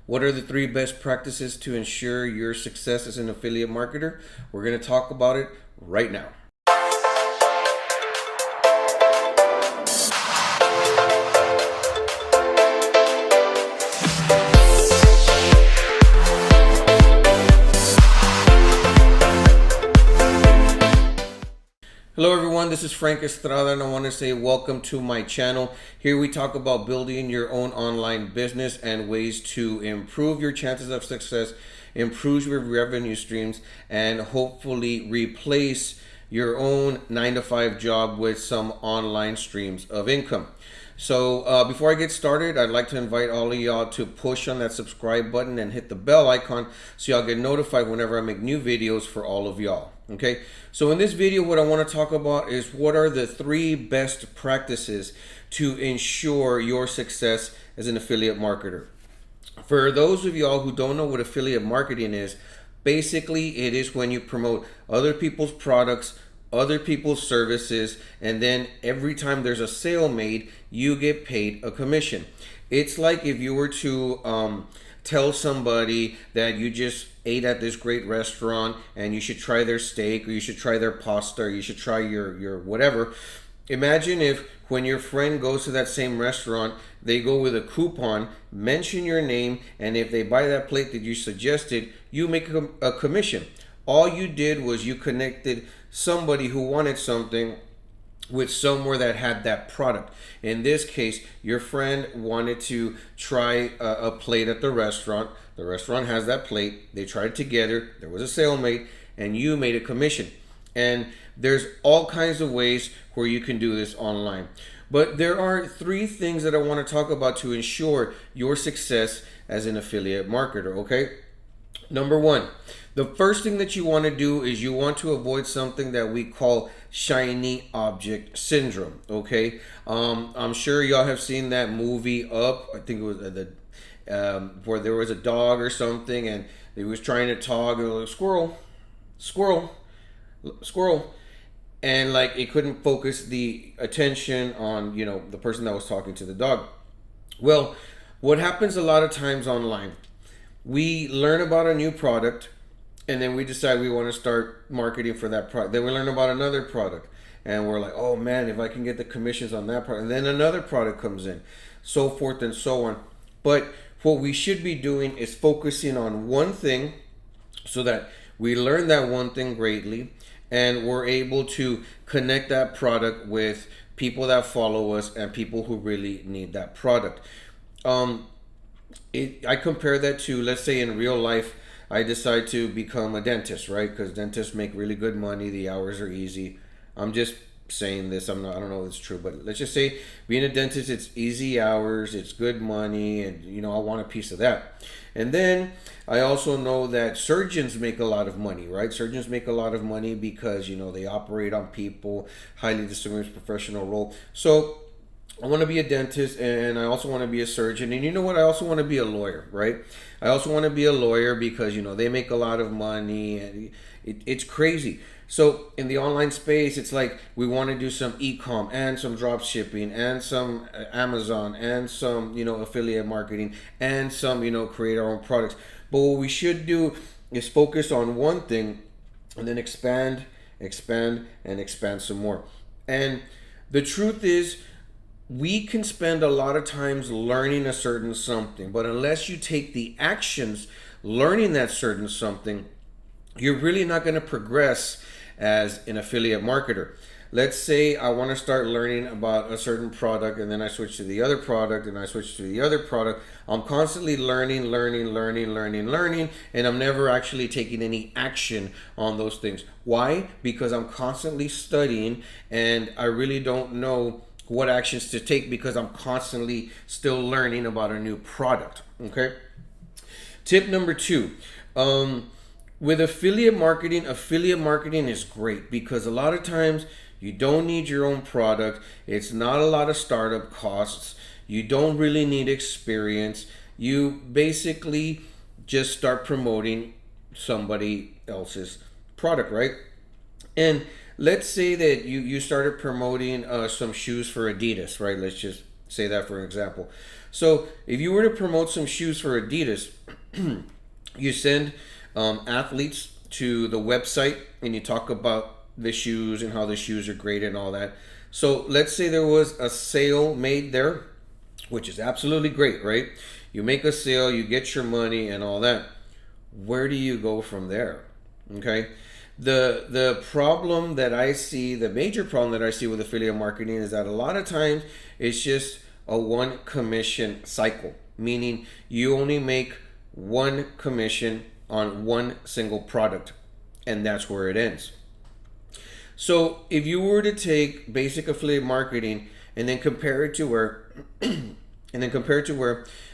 What are the three best practices to ensure your success as an affiliate marketer? We're going to talk about it right now. Hello everyone, this is Frank Estrada and I want to say welcome to my channel. Here we talk about building your own online business and ways to improve your chances of success, improve your revenue streams, and hopefully replace your own 9-to-5 job with some online streams of income. So before I get started, I'd like to invite all of y'all to push on that subscribe button and hit the bell icon so y'all get notified whenever I make new videos for all of y'all. Okay, so in this video, what I want to talk about is what are the three best practices to ensure your success as an affiliate marketer. For those of y'all who don't know what affiliate marketing is, basically it is when you promote other people's products, other people's services, and then every time there's a sale made, you get paid a commission. It's like if you were to tell somebody that you just ate at this great restaurant and you should try their steak, or you should try their pasta, or you should try your whatever. Imagine if when your friend goes to that same restaurant, they go with a coupon, mention your name, and if they buy that plate that you suggested, you make a commission. All you did was you connected somebody who wanted something with somewhere that had that product. In this case, your friend wanted to try a plate at the restaurant. The restaurant has that plate. They tried it together. There was a sale made, and you made a commission. And there's all kinds of ways where you can do this online. But there are three things that I want to talk about to ensure your success as an affiliate marketer, okay? Number one, the first thing that you want to do is you want to avoid something that we call shiny object syndrome, okay? I'm sure y'all have seen that movie Up. I think it was where there was a dog or something and he was trying to talk, and it was like, squirrel, squirrel, squirrel. And like it couldn't focus the attention on, the person that was talking to the dog. Well, what happens a lot of times online, we learn about a new product and then we decide we want to start marketing for that product. Then we learn about another product and we're like, oh man, if I can get the commissions on that product. And then another product comes in, so forth and so on. But what we should be doing is focusing on one thing so that we learn that one thing greatly and we're able to connect that product with people that follow us and people who really need that product. I compare that to, let's say in real life, I decide to become a dentist, right? Because dentists make really good money. The hours are easy. I'm just saying this. I don't know if it's true, but let's just say being a dentist, it's easy hours, it's good money, and I want a piece of that. And then I also know that surgeons make a lot of money, right? Surgeons make a lot of money because they operate on people, highly distinguished professional role. So I want to be a dentist and I also want to be a surgeon. And you know what? I also want to be a lawyer, right? I also want to be a lawyer because, they make a lot of money and it's crazy. So in the online space, it's like we want to do some e-com and some drop shipping and some Amazon and some, affiliate marketing and some, create our own products. But what we should do is focus on one thing and then expand, and expand some more. And the truth is, we can spend a lot of times learning a certain something, but unless you take the actions learning that certain something, you're really not going to progress as an affiliate marketer. Let's say I want to start learning about a certain product and then I switch to the other product and I switch to the other product. I'm constantly learning, and I'm never actually taking any action on those things. Why? Because I'm constantly studying and I really don't know what actions to take because I'm constantly still learning about a new product. Okay. Tip number two, with affiliate marketing is great because a lot of times you don't need your own product. It's not a lot of startup costs. You don't really need experience. You basically just start promoting somebody else's product, right? And let's say that you started promoting some shoes for Adidas, right? Let's just say that for an example. So if you were to promote some shoes for Adidas, you send athletes to the website and you talk about the shoes and how the shoes are great and all that. So let's say there was a sale made there, which is absolutely great, right? You make a sale, you get your money and all that. Where do you go from there? Okay. The problem that I see, the major problem that I see with affiliate marketing is that a lot of times it's just a one commission cycle, meaning you only make one commission on one single product, and that's where it ends. So if you were to take basic affiliate marketing and then compare it to where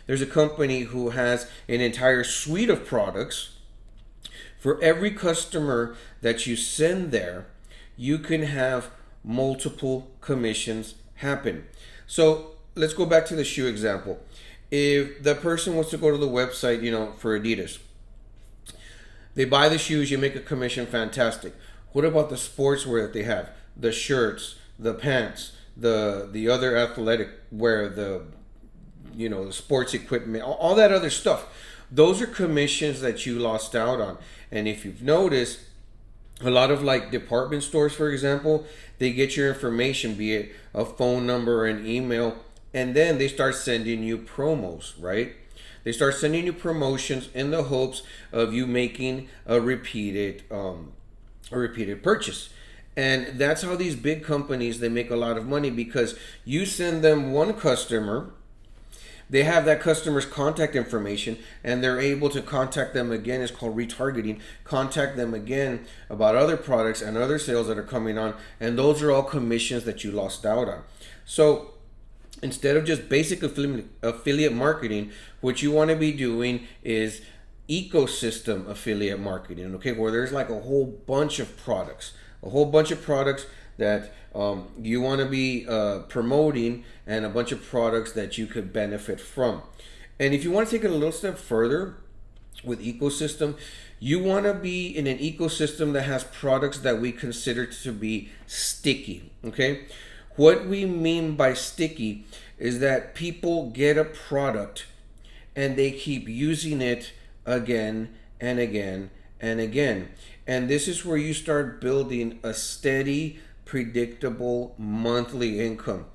there's a company who has an entire suite of products, for every customer that you send there, you can have multiple commissions happen. So let's go back to the shoe example. If the person wants to go to the website, for Adidas, they buy the shoes, you make a commission, fantastic. What about the sportswear that they have? The shirts, the pants, the other athletic wear, the sports equipment, all that other stuff. Those are commissions that you lost out on. And if you've noticed, a lot of like department stores, for example, they get your information, be it a phone number or an email, and then they start sending you promos, right? They start sending you promotions in the hopes of you making a repeated purchase. And that's how these big companies, they make a lot of money, because you send them one customer, they have that customer's contact information, and they're able to contact them again. It's called retargeting. Contact them again about other products and other sales that are coming on, and those are all commissions that you lost out on. So instead of just basic affiliate marketing, what you want to be doing is ecosystem affiliate marketing, okay, where there's like a whole bunch of products that you want to be promoting, and a bunch of products that you could benefit from. And if you want to take it a little step further with ecosystem, you want to be in an ecosystem that has products that we consider to be sticky, okay? What we mean by sticky is that people get a product and they keep using it again and again and again. And this is where you start building a steady, predictable monthly income.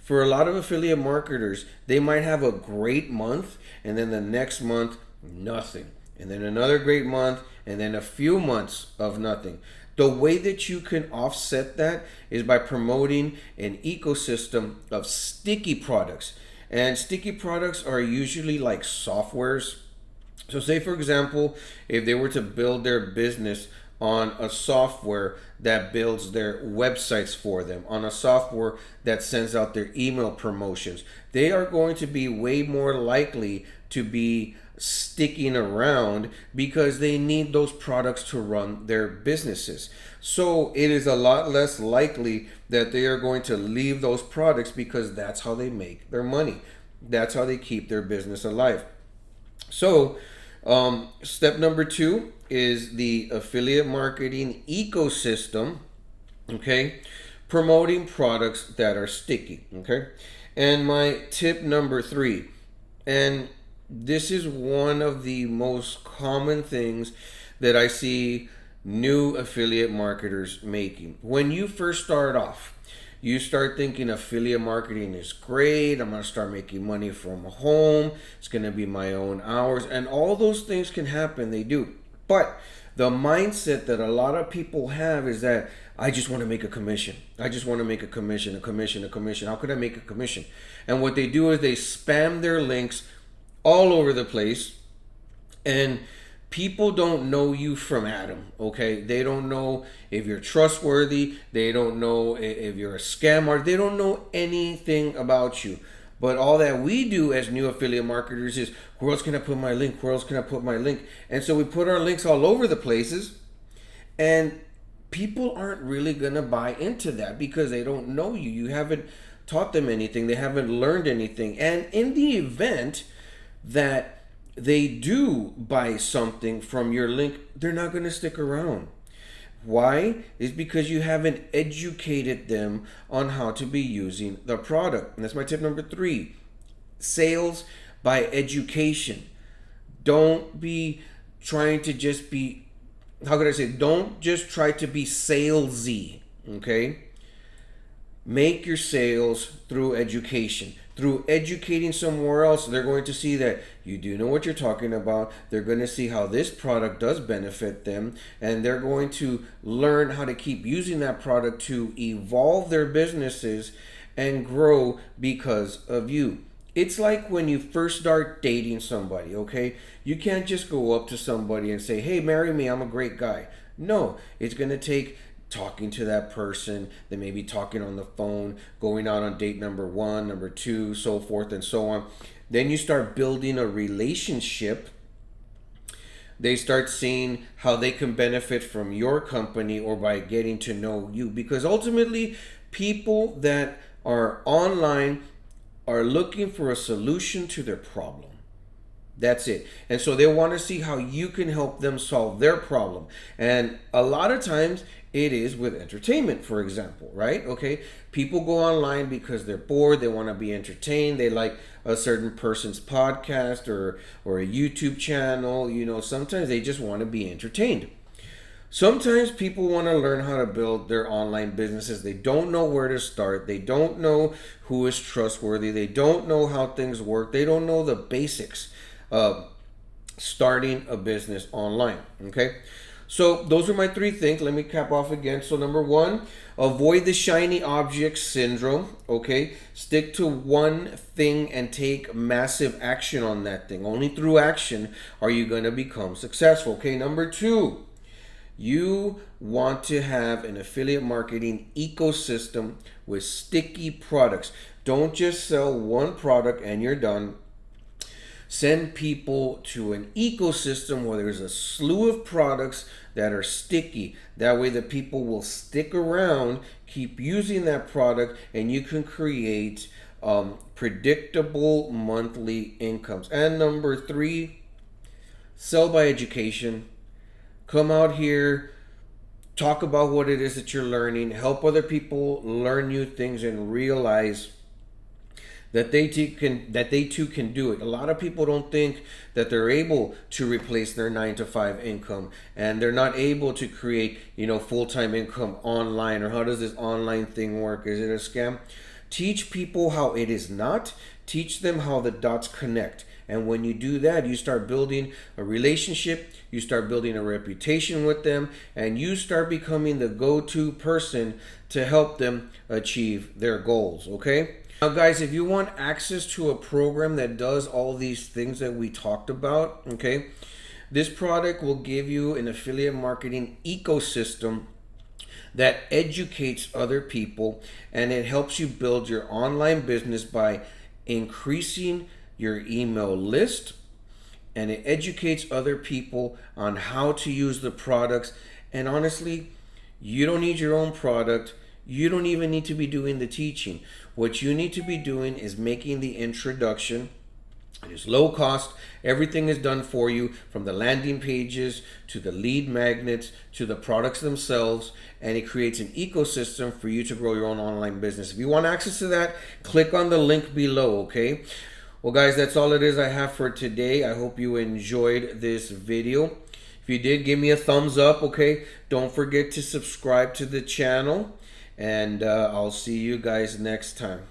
For a lot of affiliate marketers, they might have a great month, and then the next month, nothing. And then another great month, and then a few months of nothing. The way that you can offset that is by promoting an ecosystem of sticky products. And sticky products are usually like softwares. So say, for example, if they were to build their business on a software that builds their websites for them, on a software that sends out their email promotions, they are going to be way more likely to be sticking around because they need those products to run their businesses. So it is a lot less likely that they are going to leave those products, because that's how they make their money. That's how they keep their business alive. So step number 2 is the affiliate marketing ecosystem, okay? Promoting products that are sticky, okay? And my tip number 3, and this is one of the most common things that I see new affiliate marketers making. When you first start off, you start thinking affiliate marketing is great. I'm going to start making money from home. It's going to be my own hours. And all those things can happen. They do. But the mindset that a lot of people have is that I just want to make a commission. I just want to make a commission. How could I make a commission? And what they do is they spam their links all over the place. And people don't know you from Adam, okay? They don't know if you're trustworthy. They don't know if you're a scammer. They don't know anything about you. But all that we do as new affiliate marketers is, where else can I put my link? Where else can I put my link? And so we put our links all over the places, and people aren't really going to buy into that because they don't know you. You haven't taught them anything. They haven't learned anything. And in the event that they do buy something from your link, they're not going to stick around. Why? It's because you haven't educated them on how to be using the product. And that's my tip number 3. sales by education. Don't be trying to just be, how could I say, don't just try to be salesy, okay? Make your sales through education. Through educating somewhere else, they're going to see that you do know what you're talking about. They're going to see how this product does benefit them, and they're going to learn how to keep using that product to evolve their businesses and grow because of you. It's like when you first start dating somebody, okay? You can't just go up to somebody and say, hey, marry me, I'm a great guy. No, it's going to take talking to that person, then maybe talking on the phone, going out on date number 1, number 2, so forth and so on. Then you start building a relationship. They start seeing how they can benefit from your company or by getting to know you. Because ultimately, people that are online are looking for a solution to their problem. That's it. And so they want to see how you can help them solve their problem. And a lot of times it is with entertainment, for example, right? Okay. People go online because they're bored. They want to be entertained. They like a certain person's podcast or a YouTube channel. You know, sometimes they just want to be entertained. Sometimes people want to learn how to build their online businesses. They don't know where to start. They don't know who is trustworthy. They don't know how things work. They don't know the basics of starting a business online. Okay. So those are my 3 things. Let me cap off again. So number 1, avoid the shiny object syndrome. Okay. Stick to one thing and take massive action on that thing. Only through action are you going to become successful. Okay. Number 2, you want to have an affiliate marketing ecosystem with sticky products. Don't just sell one product and you're done. Send people to an ecosystem where there's a slew of products that are sticky. That way the people will stick around, keep using that product, and you can create predictable monthly incomes. And number 3, sell by education. Come out here, talk about what it is that you're learning, help other people learn new things and realize that they too can do it. A lot of people don't think that they're able to replace their 9-to-5 income, and they're not able to create, full-time income online. Or how does this online thing work? Is it a scam? Teach people how it is not. Teach them how the dots connect. And when you do that, you start building a relationship, you start building a reputation with them, and you start becoming the go-to person to help them achieve their goals, okay? Now guys, if you want access to a program that does all these things that we talked about, okay, this product will give you an affiliate marketing ecosystem that educates other people, and it helps you build your online business by increasing your email list, and it educates other people on how to use the products. And honestly, you don't need your own product. You don't even need to be doing the teaching. What you need to be doing is making the introduction. It is low cost. Everything is done for you, from the landing pages to the lead magnets to the products themselves, and it creates an ecosystem for you to grow your own online business. If you want access to that, click on the link below, okay? Well guys, that's all it is I have for today. I hope you enjoyed this video. If you did, give me a thumbs up, okay? Don't forget to subscribe to the channel, and I'll see you guys next time.